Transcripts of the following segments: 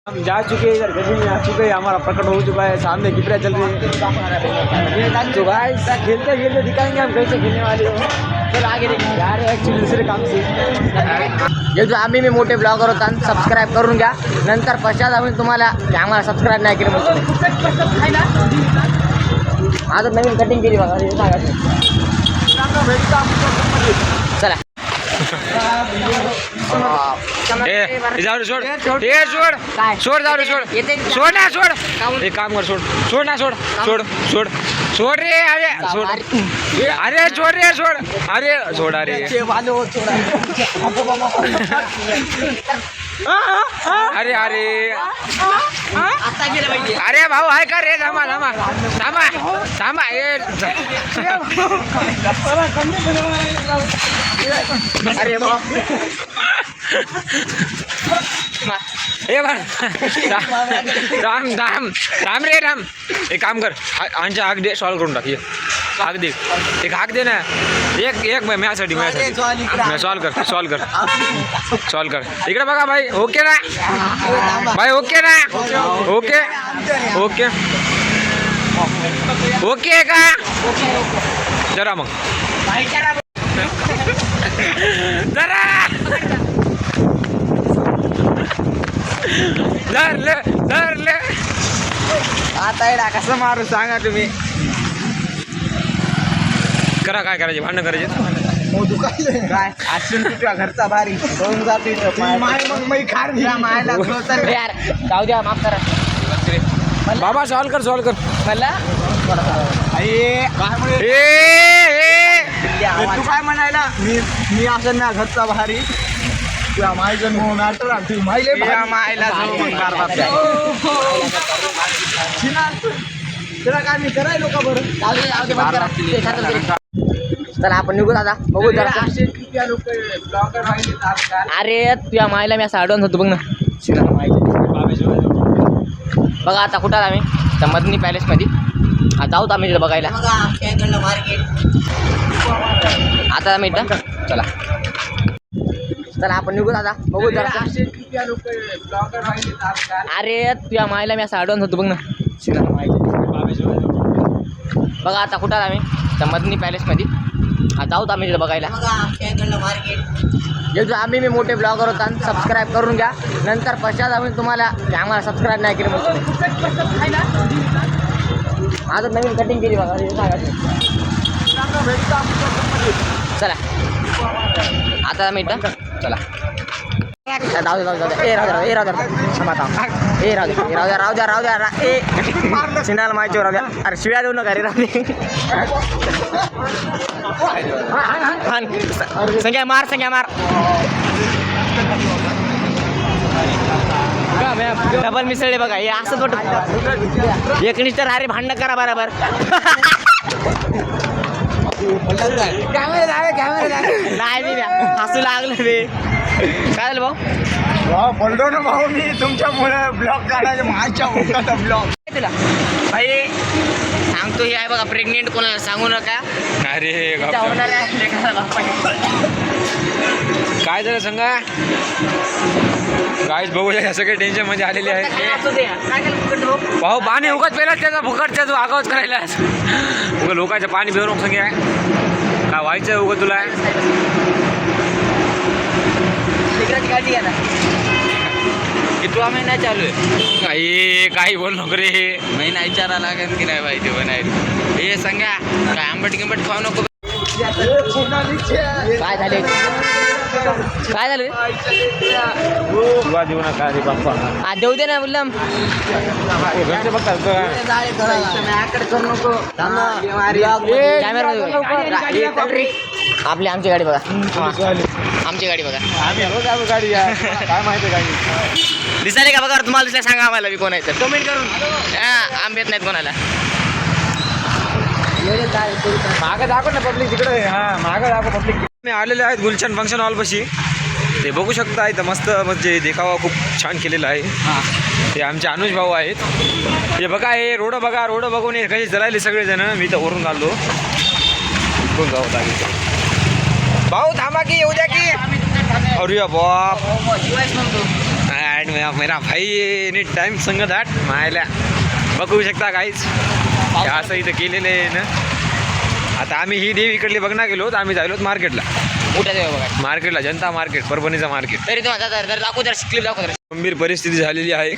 हम जा चुके हैं, इधर गली में आ चुके हैं, हमारा प्रकट हो चुका है, सामने गिपरिया चल रही है। तो गाइस खेलते खेलते दिखाएंगे हम कैसे खेलने वाले हो। चल आगे देखिए यार, ॲक्च्युली दुसरे काम से जे जो आम्ही मोठे ब्लॉगर होता सबस्क्राईब करून घ्या. नंतर पश्चात आम्ही तुम्हाला आम्हाला सबस्क्राईब नाही केलं आता नवीन कटिंग केली बघा. चला जाऊ सोड सोड सोड जाऊ रे सोड सोड ना सोड एक काम कर सोड सोड ना सोड सोड सोड सोड रे अरे सोड अरे सोड रे सोड अरे सोड अरे अरे अरे अरे भाऊ आहे का रे थांबा थांबा थांबा थांबा अरे ए राम राम राम रे राम. एक काम कर आमच्या हाक दे सॉल्व करून टाक. ये हाक दे एक हाक दे ना एक एक माझ्यासाठी सॉल्व कर सॉल्व कर सॉल्व कर. इकडे बघा भाई. ओके ना भाई ओके ना ओके ओके ओके का जरा मग जरा धरले आता येडा कसं मारू सांगा तुम्ही. करा काय करायचे भांडण करायचे काय असून तुझ्या घरचा भारी होऊन जाते यार. जाऊ द्या माफ करा बाबा सॉल्व कर मला तू काय म्हणायला मी असं ना घरचा भारी तुझ्या मायजन म्हणून आठवण माहिले मायला तुला काय मी करायलो का बरं. चला आपण निघू दादा बघू जरा. अरे तुझ्या मायला मी असं अडवून होतो बघ ना. बघा आता कुठं आम्ही त्या मदनी पॅलेसमध्ये आता आहोत आम्ही तिथं बघायला. आता आम्ही इथं चला चला आपण निघू दादा बघू जरा. अरे तुझ्या मायला मी असं अडवून होतो बघ ना. बघा आता कुठं आम्ही त्या मदनी पॅलेसमध्ये आता आहोत आम्ही तिथं बघायला. जे जो आम्ही मोठे ब्लॉगर होता सबस्क्राईब करून घ्या. नंतर पश्चात आम्ही तुम्हाला आम्हाला सबस्क्राईब नाही केलं आता नवीन कटिंग केली बघा. चला आता आम्ही इथं चला जाऊ दे ए राहू द्या ए सिंडाला माहिती राहू द्या. अरे शिव्या देऊ नका रे राहू संख्या मार डबल मिसळले बघा. हे असं बट एकनिष्ठ अरे भांडण करा बरोबर. नाही हसू लागलं रे. काय झालं भाऊ बोलतो ना भाऊ मी तुमच्यामुळे ब्लॉग काढायचं माझ्या ओकाचा ब्लॉग तुला भाई सांगतो हे आहे बघा. प्रेग्नेंट कोणाला सांगू नका. अरे काय झालं सांगा. गाईस बघू या सगळे टेन्शन मध्ये आलेले आहेत. भाऊ पाणी उगाच पहिला त्याचा फुकट त्याचा आगावच करायला उगा लोकांचं पाणी पिऊ नको संगे. काय व्हायचं उगा तुला काळजी घ्या ना. कितवा महिना चालू आहे. काही बोल नको रे. महिना विचारा लागेल की नाही माहिती बनायला. हे सांगा काय आंबट गिंबट खाऊ नको. काय झाले काय झालं देऊ नका रे बाप्पा. आज देऊ दे ना बोललं. आपली आमची गाडी बघा. आमची गाडी बघा. गाडी काय माहिती गाडी दिसायला का बघा. तुम्हाला दिसल्या सांगा आम्हाला मी कोण आहे तर कमेंट करून. आंबेत नाहीत कोणाला. मागं दाखव ना पब्लिक तिकडे. हा मागं दाखव पब्लिक. मी आलेले आहेत गुलशन फंक्शन हॉलपाशी. ते बघू शकता इथं मस्त म्हणजे देखावा खूप छान केलेला आहे. ते आमचे अनुज भाऊ आहेत. हे बघा हे रोड बघा. रोड बघून हे कसे चलायले सगळेजण. मी तर वरून आलो. भाऊ थांबा की येऊ द्या की. अरे बाप मेरा भाई नी टाइम संग दाट मायला बघू शकता काहीच असं इथं केलेलं आहे ना. आता आम्ही ही देवी इकडली बघणार गेलो तर आम्ही जायलो मार्केटला, मोठ्या देवा बघा. मार्केटला जनता मार्केट, परभणीचा मार्केट. तरी तुम्हाला दाखवू जर क्लिप दाखव. गंभीर परिस्थिती झालेली आहे.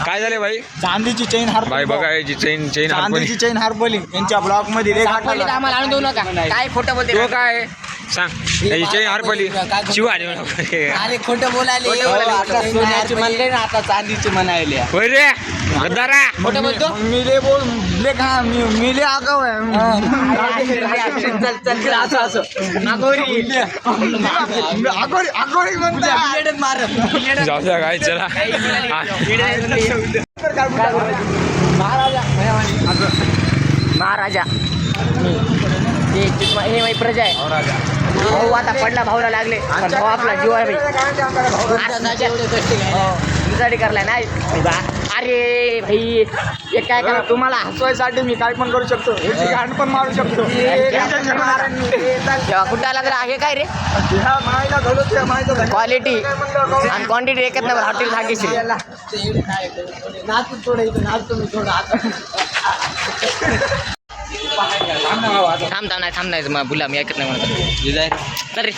काय झाले भाई? चांदीची चेन हार भाई बघा याची चेन चांदीची चेन हारपली यांच्या ब्लॉक मध्ये रेखा टाकला. आम्हाला आणून देऊ नका. काय खोटं बोलते तो काय सांग याची चेन हरपली शिवानी अरे खोटं बोलायले. आता सोन्याची म्हणले ना आता चांदीची म्हणायले. होय रे गद्दारा. खोटं बोलतो. मिले बोल ले का मिले आगाव आहे. चल चल असं असं आगोरी आगोरी म्हणतात. जाऊ द्या काय चला. महाराजा हे माझी प्रजा आहे. भाऊ आता पडला, भाऊला लागले. पण भाऊ आपला जीव आहे भाई करलाय नाही. अरे भाई हे काय करा. तुम्हाला हसवायसाठी मी काय पण करू शकतो. याची गांड पण मारू शकतो. जेव्हा कुठं आला तर हे काय रे क्वालिटी आणि क्वांटिटी एकच नंबर. हॉटेल भाग्यश्री. थांब नाही मग बोला मी ऐकत नाही म्हणत. तर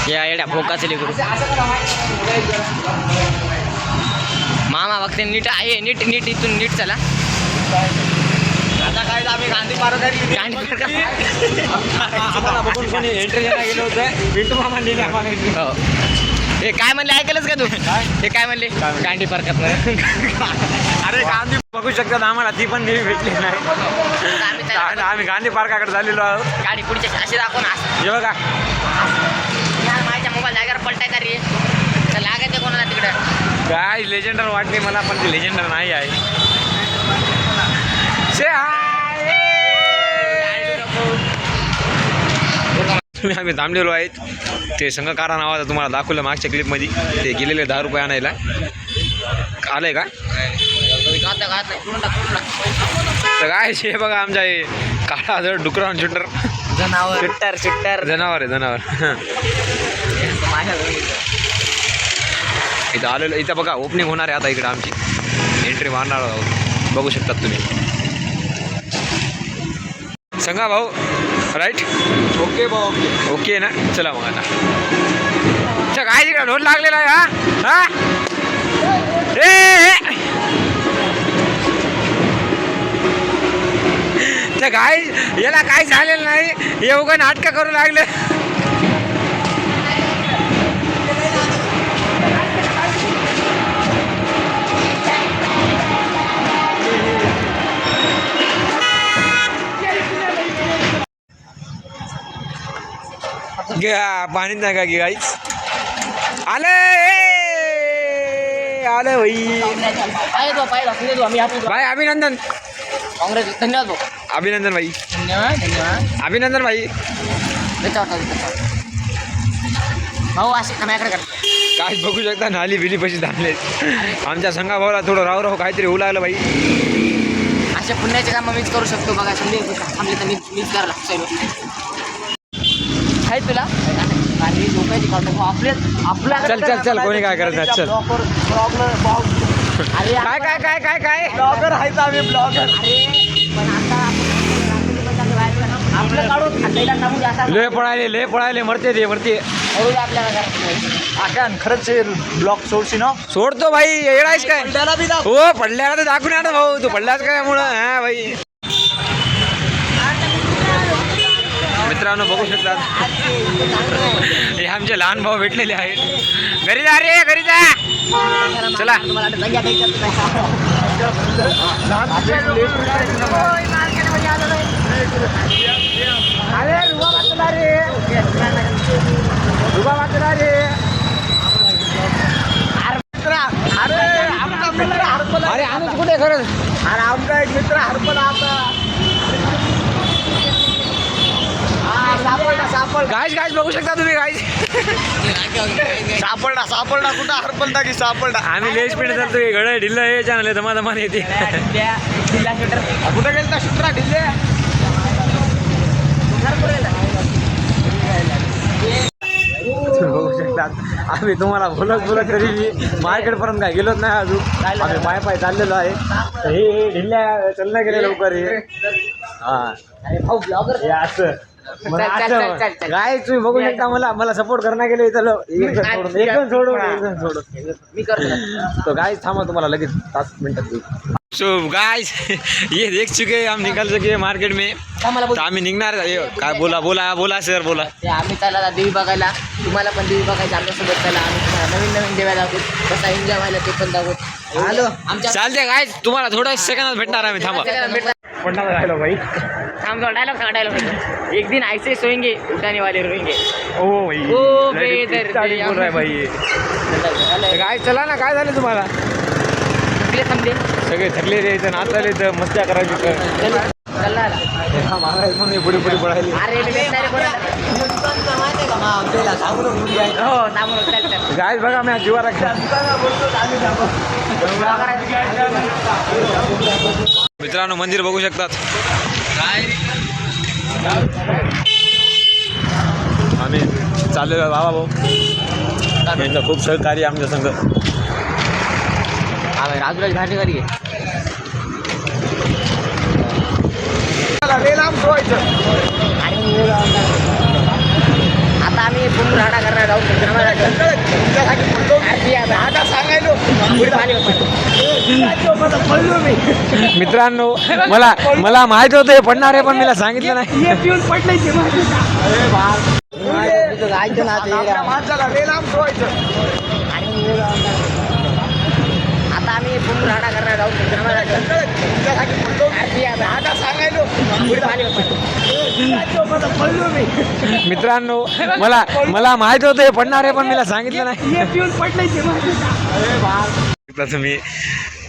या येड्या फोकाचे लेकरू मामा बघते. नीट आहे, नीट इथून नीट चला. आता काय आम्ही गांधी पार्क एंट्री गेलो होतं पिंटू मामा नेले आम्हाला. हो. हे काय म्हणले ऐकलंच का तू? हे काय म्हणले गांधी पार्कात? अरे गांधी बघू शकतात आम्हाला ती पण नेहमी भेटली नाही. आम्ही गांधी पार्काकडे झालेलो आहोत. गाडी पुढच्या अशी दाखव ना. हे बघा माझ्या मोबाईल जागेवर पलटाय का रे? तर लागायचं कोणाला तिकडं? काय लेजेंडर वाटते मला पण ते लेजेंडर नाही आहे. आम्ही थांबलेलो आहेत. ते संघकारा नावाचा तुम्हाला दाखवलं मागच्या क्लिपमध्ये. ते गेलेले 10 रुपये आणायला. आलंय का? तर काय हे बघा आमच्या हे काळा जर डुकरा शूटर जनावर आहे जनावर. इथं आलेलं इथं बघा ओपनिंग होणार आहे आता. इकडं आमची एंट्री मारणार आहोत. बघू शकतात तुम्ही. सांगा भाऊ राईट. ओके भाऊ ओके. ओके ना. चला मग आता काय तिकडे ढोल लागलेला आहे. हा तर काय याला काय झालेलं नाही. हे उगा नाटकं करू लागले. पाणी नाही का की गाईच आलं भाई अभिनंदन. काँग्रेस धन्यवाद भाऊ. अभिनंदन भाई. धन्यवाद अभिनंदन भाई. भाऊ असे माझ्याकडे कर. काय बघू शकता नाली बिली पशी थांबले. आमच्या संघा भाऊला थोडं राहू काहीतरी होऊ लागलं भाई. अशा पुण्याचे कामं मीच करू शकतो बघा. समजे थांबले तर मीच करायला आहे तुला. आपल्या चल कोणी काय करत नाही. चल अरे काय ब्लॉगर आहेत आम्ही ब्लॉगर. आपलं काढून लय पळायले मरते आपल्याला आकान खरंच ब्लॉग सोडशी ना. सोडतो भाई. येडायच काय? त्याला बी दाखव. हो पडल्याला तर दाखवून आता भाऊ. तू पडलाच काय मुळे. हा भाई मित्रांनो बघू शकतात हे आमचे लहान भाऊ भेटलेले आहेत. घरी जा रे घरी जा. चला अरे आम्ही कुठे खरंच. अरे आमचा एक मित्र हरपला आता. गाईज बघू शकता तुम्ही गाईज. सापडला कुठं हरपलता की सापडला. आम्ही लेस पिढ चालतो. गड ढिल्ल हे चांगले दमादमान येते. कुठं गेलता शुक्रा ढिल्ले. बघू शकतात आम्ही तुम्हाला बोलत तरी मार्केटपर्यंत काय गेलोच नाही अजून. आम्ही पाय चाललेलो आहे. तर हे ढिल्ल्या चलना गेले लवकर हे. हा भाऊ ब्लॉगर हे असं चल. काय तुम्ही बघू शकता मला सपोर्ट करणार गेले चलो एक जण सोडून मी करतो. तो गाइस थांबा तुम्हाला लगेच 5 मिनिटात देऊ. सो गाइस ये देख चुके हैं हम निकल चुके हैं मार्केट में. तर आम्ही निघणार आहे. काय बोला सर बोला. ते आम्ही चालला देवी बघायला. तुम्हाला पण देवी बघायचं आमच्यासोबत चला. आम्ही तुम्हाला नवीन देवाला दाखवू कसा एन्जॉय व्हायला ते पण दाखवू. हॅलो आमच्या चालते गाइस तुम्हाला थोड्या सेकंदात भेटणार आम्ही. थांबा पडणार राहिलो भाई. डायलॉग एक दिन ऐसे सोएंगे उठाने वाले रोएंगे. ओ भाई ओ लय बेदर्दी. बोल रहा है भाई. काय चला ना काय झालं तुम्हाला. समजे सगळे थकले रे इथं नाचले तर मस्त्या करायची तर चला महाराज म्हणून पुढे पडायली. अरे हो थांबून चल. गाय बघा मी जीवाला मित्रांनो मंदिर बघू शकतात. आम्ही चाललेलो बाबा भाऊ त्यांचं खूप सहकार्य आमच्या संघ. आम्ही राजूला घाटी करी आता आम्ही राडा करणार आहोत. मित्रांनो मला माहित होतं हे पडणार आहे पण मला सांगितलं नाही. आता आम्ही राडा करणार आहोत. मित्रांनो मला माहित होतं हे पडणार आहे पण मला सांगितलं नाही. तुम्ही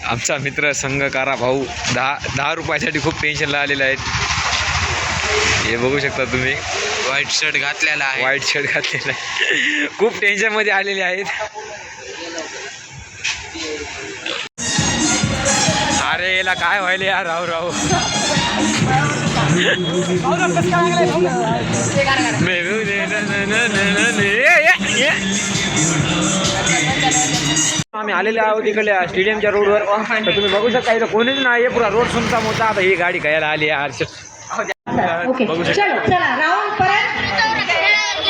आमचा मित्र संघकारा भाऊ 10 रुपयासाठी खूप टेन्शनला आलेले आहेत. हे बघू शकता तुम्ही. व्हाईट शर्ट घातलेला आहे. खूप टेन्शन मध्ये आलेले आहेत. अरे याला काय व्हायले यार. राहू आम्ही आलेले आहोत इकडे स्टेडियमच्या रोडवर. तर तुम्ही बघू शकता इथं कोणीच नाही. पुरा रोड सुनता मोठा. आता ही गाडी खायला आली यार. बघू शकता चला राऊंड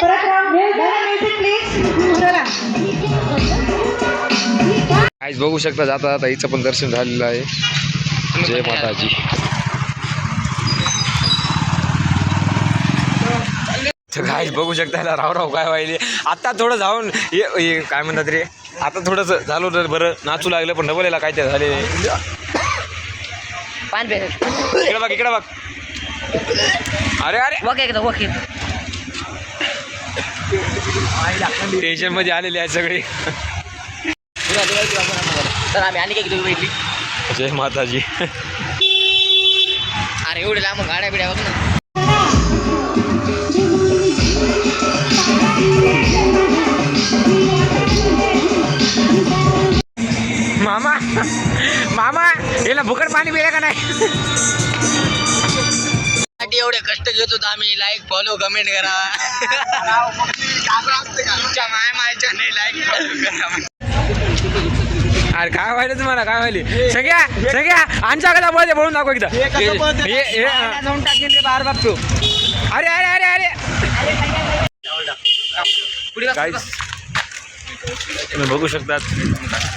परत राऊंड प्लीज. गाइस बघू शकता जाता जाता हिचं पण दर्शन झालेलं आहे. जय माताजी. तर गाइस बघू शकता याला राव काय व्हायले. आता थोडं जाऊन हे काय म्हणतात रे. आता थोडंसं झालं तर बरं नाचू लागलं पण डबल याला काय ते झाले. इकडे बघ. अरे टेन्शन मध्ये आलेले आहेत सगळे. तर आम्ही आणि काही भेटली. जय माताजी. अरे एवढे लांब गाड्या बिड्या बघ ना. मामा याला भुकट पाणी पिलं का नाही. एवढे कष्ट घेतो आम्ही. लाईक फॉलो कमेंट करा. तुमच्या मायच्या नाही लाईक फॉलो करा. अरे काय व्हायलं तुम्हाला काय व्हायली. सगळ्या आमच्या कदा मध्ये बोलून दाखव एकदा. जाऊन टाकेल रे बाहेर बघतो. अरे पुढे गाइस तुम्ही बघू शकतात.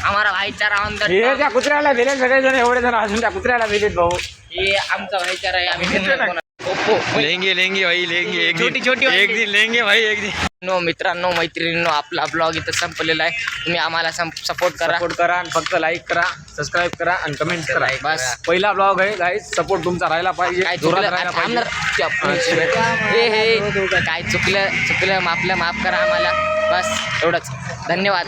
आम्हाला भाईचारा अंदर. हे त्या कुत्र्याला भेलेत सगळेजण. एवढे जण असून त्या कुत्र्याला भेलेत भाऊ. हे आमचा भाईचारा आहे. आम्ही लेंगे भाई लेंगे एक दिन. छोटी एक दिन लेंगे भाई एक दिन. मित्रांनो मैत्रिणींनो आपला ब्लॉग इथं संपलेला आहे. तुम्ही आम्हाला सपोर्ट करा आणि फक्त लाईक करा सबस्क्राईब करा आणि कमेंट करा. बस. पहिला ब्लॉग आहे गाईस. सपोर्ट तुमचा राहायला पाहिजे. काय जोरात चुकलं राहायला पाहिजे. काय चुकलं माफ करा आम्हाला. बस एवढंच. धन्यवाद.